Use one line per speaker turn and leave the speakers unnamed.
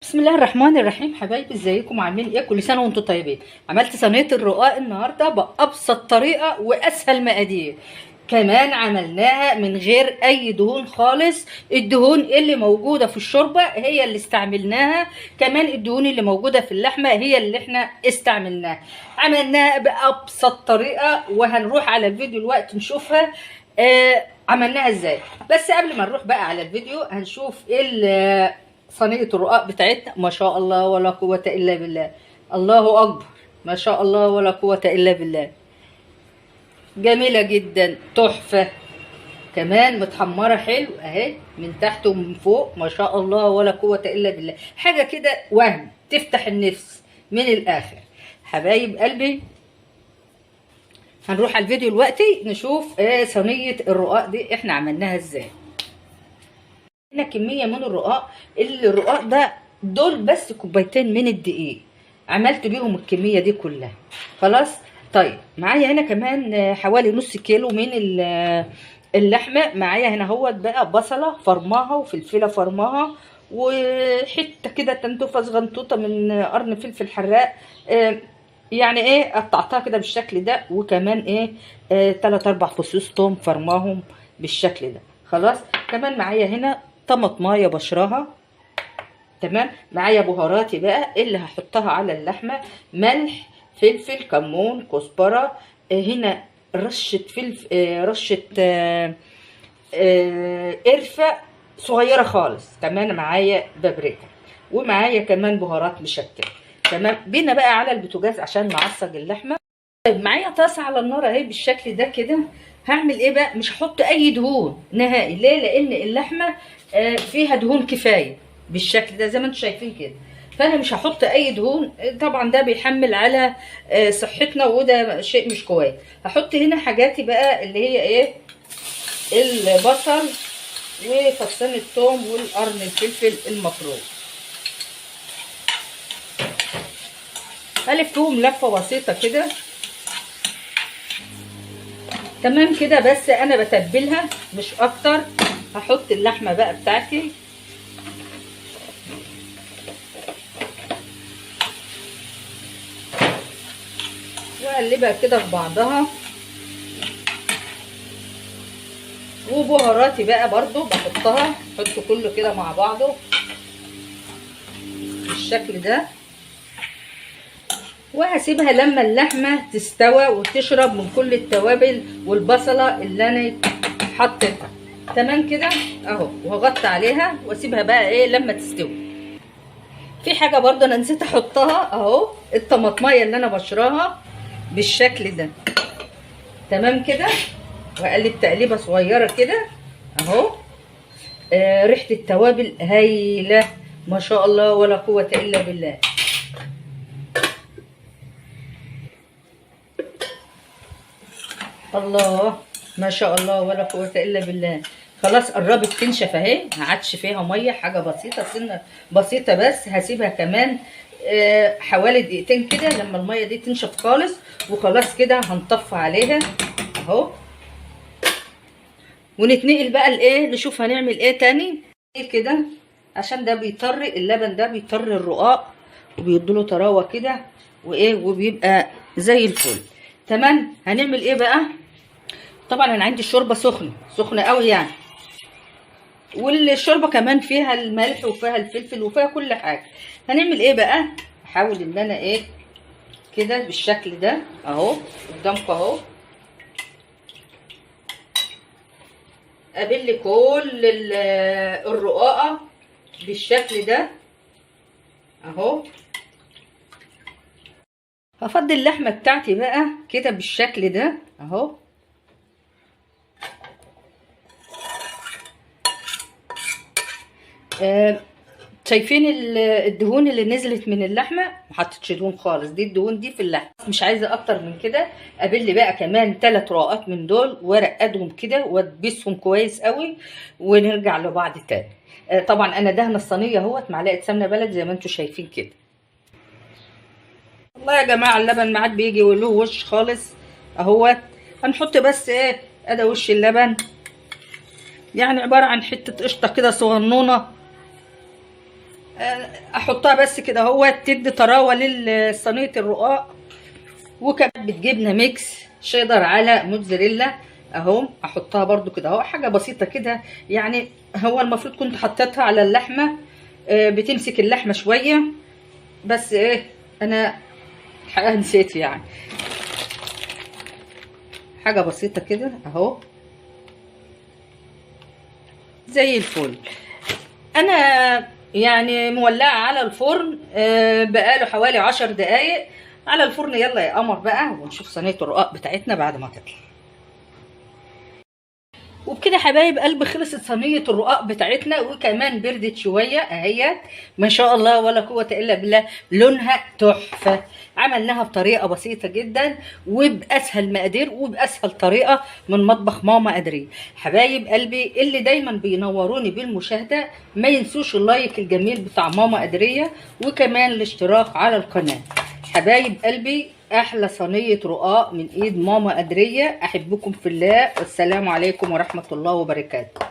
بسم الله الرحمن الرحيم. حبايبي ازيكم عاملين ايه؟ كل سنه وانتم طيبين. عملت صينيه الرقاق النهارده بابسط طريقه واسهل مقادير، كمان عملناها من غير اي دهون خالص. الدهون اللي موجوده في الشوربه هي اللي استعملناها، كمان الدهون اللي موجوده في اللحمه هي اللي احنا استعملناها. عملناها بابسط طريقه وهنروح على الفيديو الوقت نشوفها عملناها ازاي. بس قبل ما نروح بقى على الفيديو هنشوف صينية الرقاق بتاعتنا. ما شاء الله ولا قوة إلا بالله، الله أكبر، ما شاء الله ولا قوة إلا بالله. جميلة جدا، تحفة، كمان متحمرة حلو أهي من تحت ومن فوق، ما شاء الله ولا قوة إلا بالله. حاجة كده وهم تفتح النفس من الآخر. حبايب قلبي، هنروح على الفيديو دلوقتي نشوف صينية الرقاق دي احنا عملناها ازاي. هنا كميه من الرقاق ده دول بس كوبايتين من الدقيق، عملت بيهم الكميه دي كلها. خلاص. طيب معايا هنا كمان حوالي نص كيلو من اللحمه. معايا هنا اهوت بقى بصله فرماها وفلفله فرماها وحته كده تنتوفه صغنطوطه من قرن فلفل حراق، يعني ايه قطعتها كده بالشكل ده، وكمان ايه 3 4 فصوص توم فرماهم بالشكل ده. خلاص. كمان معايا هنا طماطمايه بشراها. تمام. معايا بهاراتي بقى اللي هحطها على اللحمه: ملح، فلفل، كمون، كزبره، هنا رشه فلفل، رشه قرفه صغيره خالص. كمان معايا بابريكا، ومعايا كمان بهارات مشكله. تمام. بينا بقى على البوتاجاز عشان نعصج اللحمه. طيب معايا طاسه على النار اهي بالشكل ده كده. هعمل ايه بقى؟ مش هحط اي دهون نهائي. ليه؟ لان اللحمه فيها دهون كفايه بالشكل ده زي ما انتم شايفين كده، فانا مش هحط اي دهون. طبعا ده بيحمل على صحتنا وده شيء مش كويس. هحط هنا حاجاتي بقى اللي هي ايه: البصل وفصين الثوم والقرن الفلفل المفروم. هلفهم لفه بسيطه كده. تمام كده. بس انا بتبلها مش اكتر. هحط اللحمه بقى بتاعتي واقلبها كده في بعضها، وبهاراتي بقى برضو بحطها، احط كله كده مع بعضه بالشكل ده، وهسيبها لما اللحمه تستوى وتشرب من كل التوابل والبصله اللي انا حطيتها. تمام كده اهو. وهغطي عليها واسيبها بقى ايه لما تستوي. في حاجه برضو انا نسيت احطها اهو: الطماطمايه اللي انا بشراها بالشكل ده. تمام كده. واقلب تقليبه صغيره كده اهو. ريحه التوابل هايله، ما شاء الله ولا قوه الا بالله. الله، ما شاء الله ولا قوه الا بالله. خلاص قربت تنشف اهي، ما عادش فيها ميه، حاجه بسيطه، سنه بسيطه بس. هسيبها كمان حوالي دقيقتين كده لما الميه دي تنشف خالص، وخلاص كده هنطفي عليها اهو. ونتنقل بقى لايه، نشوف هنعمل ايه تاني كده، عشان ده بيطري اللبن، ده بيطري الرقاق وبيديله طراوه كده وايه، وبيبقى زي الفل. تمام. هنعمل ايه بقى؟ طبعا انا عندي الشوربه سخنه سخنه قوي يعني، والشوربه كمان فيها الملح وفيها الفلفل وفيها كل حاجه. هنعمل ايه بقى؟ احاول ان انا ايه كده بالشكل ده اهو قدامكم اهو، ابل كل الرقاقه بالشكل ده اهو. هفضي اللحمه بتاعتي بقى كده بالشكل ده اهو. شايفين الدهون اللي نزلت من اللحمه؟ ما حطيتش دهون خالص، دي الدهون دي في اللحمه. مش عايزه اكتر من كده. ابل بقى كمان 3 رقاقات من دول وارقدهم كده وادبسهم كويس قوي ونرجع لبعض تاني. طبعا انا دهنه الصينيه اهوت معلقه سمنه بلد زي ما انتم شايفين كده. والله يا جماعه اللبن ما عاد بيجي وله وش خالص اهوت. هنحط بس ايه ادي وش اللبن، يعني عباره عن حته قشطه كده صغنونه احطها بس كده اهو تدي طراوه لصينيه الرقاق. وكمان بتجيبنا ميكس شيدر على موتزاريلا اهو، احطها برده كده اهو، حاجه بسيطه كده يعني. هو المفروض كنت حطيتها على اللحمه، بتمسك اللحمه شويه، بس ايه انا الحقيقه نسيت يعني. حاجه بسيطه كده اهو زي الفل. انا يعني مولعه على الفرن بقاله حوالي 10 دقايق على الفرن. يلا يا قمر بقى ونشوف صينيه الرقاق بتاعتنا بعد ما تطلع. وبكده يا حبايب قلبي خلصت صينيه الرقاق بتاعتنا، وكمان بردت شويه اهيت ما شاء الله ولا قوه الا بالله، لونها تحفه. عملناها بطريقه بسيطه جدا وباسهل مقادير وباسهل طريقه من مطبخ ماما قدريه. حبايب قلبي اللي دايما بينوروني بالمشاهده ما ينسوش اللايك الجميل بتاع ماما قدريه، وكمان الاشتراك على القناه. حبايب قلبي احلى صينيه رقاق من ايد ماما قدريه. احبكم في الله، والسلام عليكم ورحمه الله وبركاته.